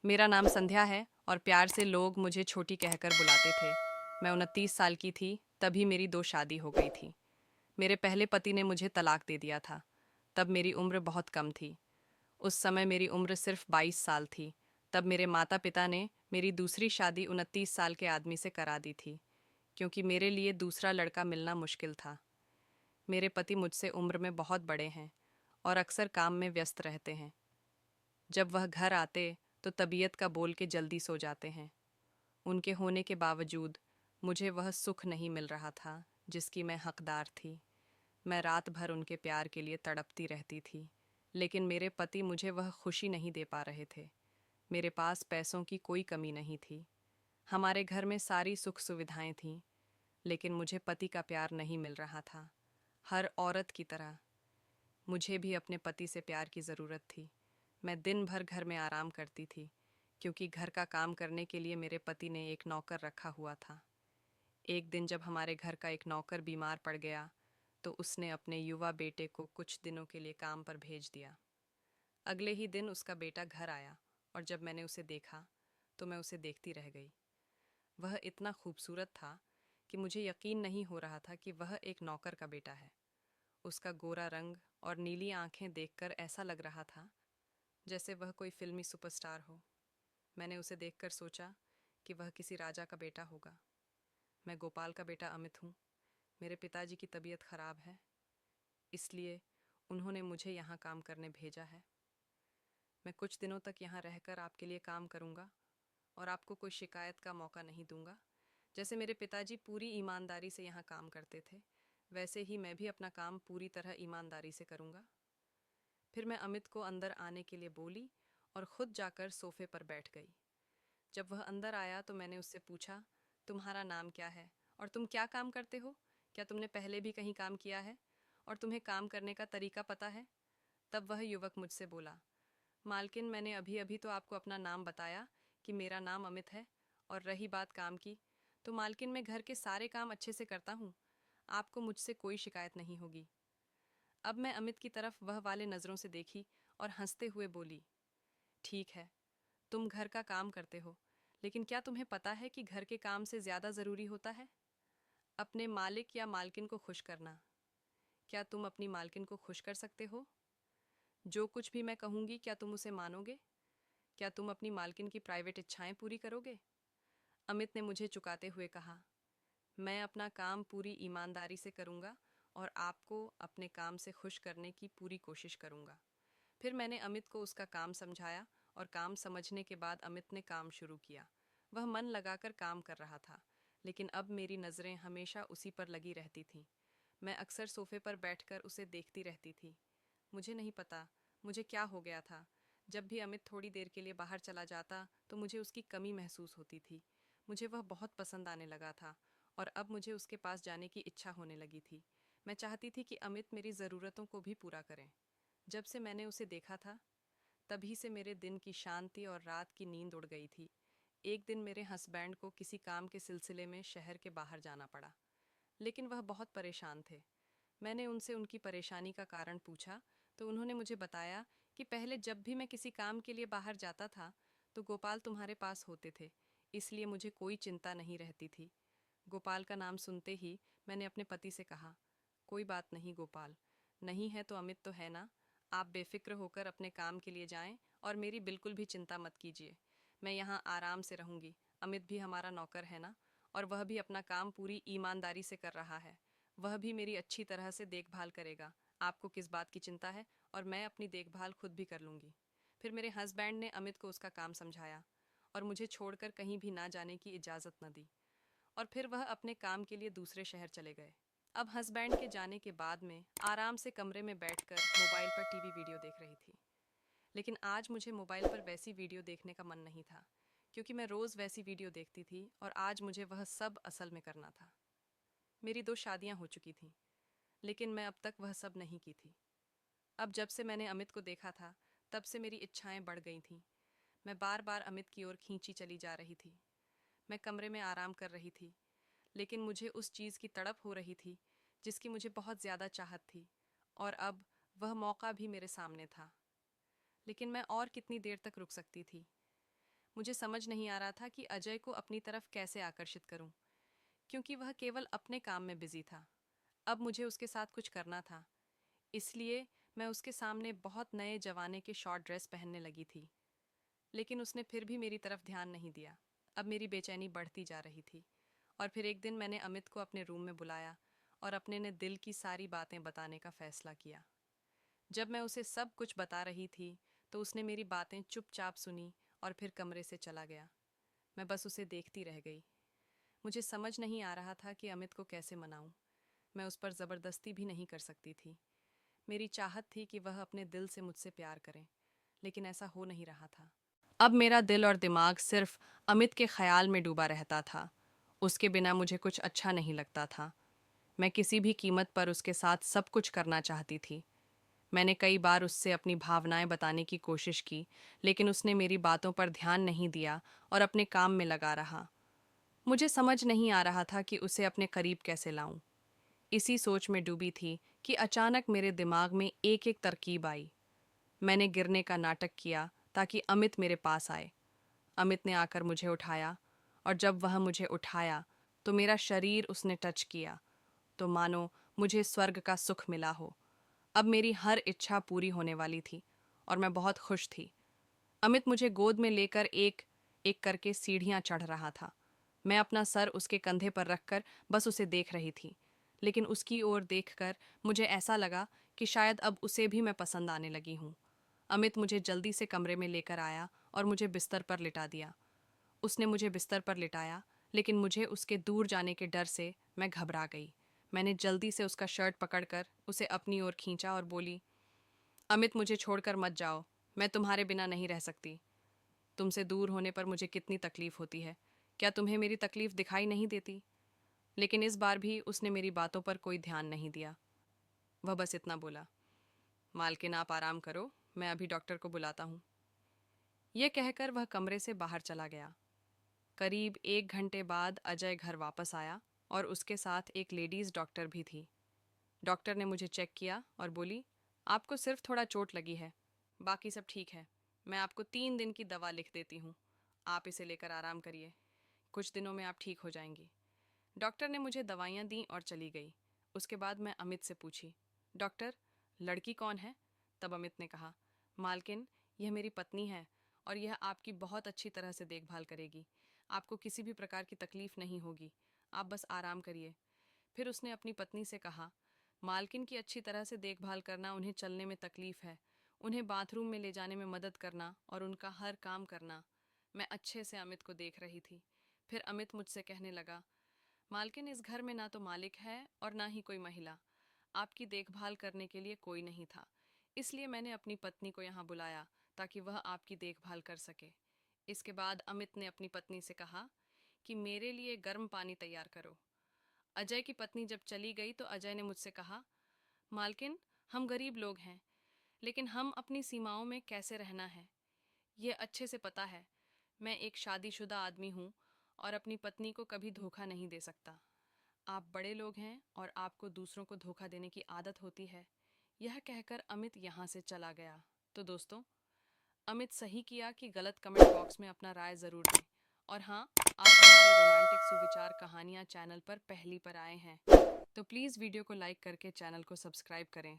मेरा नाम संध्या है और प्यार से लोग मुझे छोटी कहकर बुलाते थे। मैं 29 साल की थी, तभी मेरी 2 शादी हो गई थी। मेरे पहले पति ने मुझे तलाक दे दिया था। तब मेरी उम्र बहुत कम थी। उस समय मेरी उम्र सिर्फ 22 साल थी। तब मेरे माता पिता ने मेरी दूसरी शादी 29 साल के आदमी से करा दी थी, क्योंकि मेरे लिए दूसरा लड़का मिलना मुश्किल था। मेरे पति मुझसे उम्र में बहुत बड़े हैं और अक्सर काम में व्यस्त रहते हैं। जब वह घर आते तो तबीयत का बोल के जल्दी सो जाते हैं। उनके होने के बावजूद मुझे वह सुख नहीं मिल रहा था जिसकी मैं हकदार थी। मैं रात भर उनके प्यार के लिए तड़पती रहती थी, लेकिन मेरे पति मुझे वह खुशी नहीं दे पा रहे थे। मेरे पास पैसों की कोई कमी नहीं थी। हमारे घर में सारी सुख सुविधाएं थीं, लेकिन मुझे पति का प्यार नहीं मिल रहा था। हर औरत की तरह मुझे भी अपने पति से प्यार की ज़रूरत थी। मैं दिन भर घर में आराम करती थी, क्योंकि घर का काम करने के लिए मेरे पति ने एक नौकर रखा हुआ था। एक दिन जब हमारे घर का एक नौकर बीमार पड़ गया, तो उसने अपने युवा बेटे को कुछ दिनों के लिए काम पर भेज दिया। अगले ही दिन उसका बेटा घर आया, और जब मैंने उसे देखा तो मैं उसे देखती रह गई। वह इतना खूबसूरत था कि मुझे यकीन नहीं हो रहा था कि वह एक नौकर का बेटा है। उसका गोरा रंग और नीली आंखें देखकर ऐसा लग रहा था जैसे वह कोई फिल्मी सुपरस्टार हो। मैंने उसे देखकर सोचा कि वह किसी राजा का बेटा होगा। मैं गोपाल का बेटा अमित हूँ। मेरे पिताजी की तबीयत खराब है, इसलिए उन्होंने मुझे यहाँ काम करने भेजा है। मैं कुछ दिनों तक यहाँ रहकर आपके लिए काम करूँगा और आपको कोई शिकायत का मौका नहीं दूंगा। जैसे मेरे पिताजी पूरी ईमानदारी से यहाँ काम करते थे, वैसे ही मैं भी अपना काम पूरी तरह ईमानदारी से करूँगा। फिर मैं अमित को अंदर आने के लिए बोली और खुद जाकर सोफे पर बैठ गई। जब वह अंदर आया तो मैंने उससे पूछा, तुम्हारा नाम क्या है और तुम क्या काम करते हो? क्या तुमने पहले भी कहीं काम किया है और तुम्हें काम करने का तरीका पता है? तब वह युवक मुझसे बोला, मालकिन, मैंने अभी अभी तो आपको अपना नाम बताया कि मेरा नाम अमित है, और रही बात काम की, तो मालकिन मैं घर के सारे काम अच्छे से करता हूँ। आपको मुझसे कोई शिकायत नहीं होगी। अब मैं अमित की तरफ वह वाले नज़रों से देखी और हंसते हुए बोली, ठीक है, तुम घर का काम करते हो, लेकिन क्या तुम्हें पता है कि घर के काम से ज़्यादा ज़रूरी होता है अपने मालिक या मालकिन को खुश करना? क्या तुम अपनी मालकिन को खुश कर सकते हो? जो कुछ भी मैं कहूँगी, क्या तुम उसे मानोगे? क्या तुम अपनी मालकिन की प्राइवेट इच्छाएं पूरी करोगे? अमित ने मुझे चुकाते हुए कहा, मैं अपना काम पूरी ईमानदारी से करूँगा और आपको अपने काम से खुश करने की पूरी कोशिश करूँगा। फिर मैंने अमित को उसका काम समझाया, और काम समझने के बाद अमित ने काम शुरू किया। वह मन लगाकर काम कर रहा था, लेकिन अब मेरी नज़रें हमेशा उसी पर लगी रहती थीं। मैं अक्सर सोफे पर बैठकर उसे देखती रहती थी। मुझे नहीं पता मुझे क्या हो गया था। जब भी अमित थोड़ी देर के लिए बाहर चला जाता तो मुझे उसकी कमी महसूस होती थी। मुझे वह बहुत पसंद आने लगा था, और अब मुझे उसके पास जाने की इच्छा होने लगी थी। मैं चाहती थी कि अमित मेरी ज़रूरतों को भी पूरा करें। जब से मैंने उसे देखा था, तभी से मेरे दिन की शांति और रात की नींद उड़ गई थी। एक दिन मेरे हस्बैंड को किसी काम के सिलसिले में शहर के बाहर जाना पड़ा, लेकिन वह बहुत परेशान थे। मैंने उनसे उनकी परेशानी का कारण पूछा, तो उन्होंने मुझे बताया कि पहले जब भी मैं किसी काम के लिए बाहर जाता था, तो गोपाल तुम्हारे पास होते थे, इसलिए मुझे कोई चिंता नहीं रहती थी। गोपाल का नाम सुनते ही मैंने अपने पति से कहा, कोई बात नहीं गोपाल, नहीं है तो अमित तो है ना। आप बेफिक्र होकर अपने काम के लिए जाएं और मेरी बिल्कुल भी चिंता मत कीजिए। मैं यहाँ आराम से रहूँगी। अमित भी हमारा नौकर है ना, और वह भी अपना काम पूरी ईमानदारी से कर रहा है। वह भी मेरी अच्छी तरह से देखभाल करेगा। आपको किस बात की चिंता है, और मैं अपनी देखभाल खुद भी कर लूँगी। फिर मेरे हस्बैंड ने अमित को उसका काम समझाया और मुझे छोड़कर कहीं भी ना जाने की इजाज़त न दी, और फिर वह अपने काम के लिए दूसरे शहर चले गए। अब हस्बैंड के जाने के बाद में आराम से कमरे में बैठकर मोबाइल पर टीवी वीडियो देख रही थी। लेकिन आज मुझे मोबाइल पर वैसी वीडियो देखने का मन नहीं था, क्योंकि मैं रोज़ वैसी वीडियो देखती थी, और आज मुझे वह सब असल में करना था। मेरी 2 शादियां हो चुकी थीं, लेकिन मैं अब तक वह सब नहीं की थी। अब जब से मैंने अमित को देखा था, तब से मेरी इच्छाएं बढ़ गई थीं। मैं बार बार अमित की ओर खींची चली जा रही थी। मैं कमरे में आराम कर रही थी, लेकिन मुझे उस चीज़ की तड़प हो रही थी जिसकी मुझे बहुत ज़्यादा चाहत थी, और अब वह मौका भी मेरे सामने था। लेकिन मैं और कितनी देर तक रुक सकती थी? मुझे समझ नहीं आ रहा था कि अजय को अपनी तरफ कैसे आकर्षित करूं, क्योंकि वह केवल अपने काम में बिजी था। अब मुझे उसके साथ कुछ करना था, इसलिए मैं उसके सामने बहुत नए जमाने के शॉर्ट ड्रेस पहनने लगी थी। लेकिन उसने फिर भी मेरी तरफ ध्यान नहीं दिया। अब मेरी बेचैनी बढ़ती जा रही थी। और फिर एक दिन मैंने अमित को अपने रूम में बुलाया और अपने ने दिल की सारी बातें बताने का फैसला किया। जब मैं उसे सब कुछ बता रही थी तो उसने मेरी बातें चुपचाप सुनी और फिर कमरे से चला गया। मैं बस उसे देखती रह गई। मुझे समझ नहीं आ रहा था कि अमित को कैसे मनाऊं। मैं उस पर ज़बरदस्ती भी नहीं कर सकती थी। मेरी चाहत थी कि वह अपने दिल से मुझसे प्यार करे, लेकिन ऐसा हो नहीं रहा था। अब मेरा दिल और दिमाग सिर्फ अमित के ख्याल में डूबा रहता था। उसके बिना मुझे कुछ अच्छा नहीं लगता था। मैं किसी भी कीमत पर उसके साथ सब कुछ करना चाहती थी। मैंने कई बार उससे अपनी भावनाएं बताने की कोशिश की, लेकिन उसने मेरी बातों पर ध्यान नहीं दिया और अपने काम में लगा रहा। मुझे समझ नहीं आ रहा था कि उसे अपने करीब कैसे लाऊं। इसी सोच में डूबी थी कि अचानक मेरे दिमाग में एक एक तरकीब आई। मैंने गिरने का नाटक किया ताकि अमित मेरे पास आए। अमित ने आकर मुझे उठाया, और जब वह मुझे उठाया तो मेरा शरीर उसने टच किया, तो मानो मुझे स्वर्ग का सुख मिला हो। अब मेरी हर इच्छा पूरी होने वाली थी और मैं बहुत खुश थी। अमित मुझे गोद में लेकर एक एक करके सीढ़ियां चढ़ रहा था। मैं अपना सर उसके कंधे पर रखकर बस उसे देख रही थी, लेकिन उसकी ओर देखकर मुझे ऐसा लगा कि शायद अब उसे भी मैं पसंद आने लगी हूँ। अमित मुझे जल्दी से कमरे में लेकर आया और मुझे बिस्तर पर लिटा दिया। उसने मुझे बिस्तर पर लिटाया, लेकिन मुझे उसके दूर जाने के डर से मैं घबरा गई। मैंने जल्दी से उसका शर्ट पकड़कर उसे अपनी ओर खींचा और बोली, अमित, मुझे छोड़कर मत जाओ। मैं तुम्हारे बिना नहीं रह सकती। तुमसे दूर होने पर मुझे कितनी तकलीफ होती है। क्या तुम्हें मेरी तकलीफ दिखाई नहीं देती? लेकिन इस बार भी उसने मेरी बातों पर कोई ध्यान नहीं दिया। वह बस इतना बोला, मालकिन आप आराम करो, मैं अभी डॉक्टर को बुलाता हूँ। यह कहकर वह कमरे से बाहर चला गया। करीब 1 घंटे बाद अजय घर वापस आया और उसके साथ एक लेडीज डॉक्टर भी थी। डॉक्टर ने मुझे चेक किया और बोली, आपको सिर्फ थोड़ा चोट लगी है, बाकी सब ठीक है। मैं आपको 3 दिन की दवा लिख देती हूँ, आप इसे लेकर आराम करिए। कुछ दिनों में आप ठीक हो जाएंगी। डॉक्टर ने मुझे दवाइयाँ दी और चली गई। उसके बाद मैं अमित से पूछी, डॉक्टर, लड़की कौन है? तब अमित ने कहा, मालकिन, यह मेरी पत्नी है और यह आपकी बहुत अच्छी तरह से देखभाल करेगी। आपको किसी भी प्रकार की तकलीफ नहीं होगी, आप बस आराम करिए। फिर उसने अपनी पत्नी से कहा, मालकिन की अच्छी तरह से देखभाल करना, उन्हें चलने में तकलीफ है, उन्हें बाथरूम में ले जाने में मदद करना और उनका हर काम करना। मैं अच्छे से अमित को देख रही थी। फिर अमित मुझसे कहने लगा, मालकिन, इस घर में ना तो मालिक है और ना ही कोई महिला। आपकी देखभाल करने के लिए कोई नहीं था, इसलिए मैंने अपनी पत्नी को यहाँ बुलाया ताकि वह आपकी देखभाल कर सके। इसके बाद अमित ने अपनी पत्नी से कहा कि मेरे लिए गर्म पानी तैयार करो। अजय की पत्नी जब चली गई तो अजय ने मुझसे कहा, मालकिन, हम गरीब लोग हैं, लेकिन हम अपनी सीमाओं में कैसे रहना है, ये अच्छे से पता है। मैं एक शादीशुदा आदमी हूँ और अपनी पत्नी को कभी धोखा नहीं दे सकता। आप बड़े लोग हैं और आपको दूसरों को धोखा देने की आदत होती है। यह कहकर अमित यहाँ से चला गया। तो दोस्तों, अमित सही किया कि गलत कमेंट बॉक्स में अपना राय ज़रूर दें। और हाँ, आप हमारे रोमांटिक सुविचार कहानियाँ चैनल पर पहली पर आए हैं तो प्लीज़ वीडियो को लाइक करके चैनल को सब्सक्राइब करें।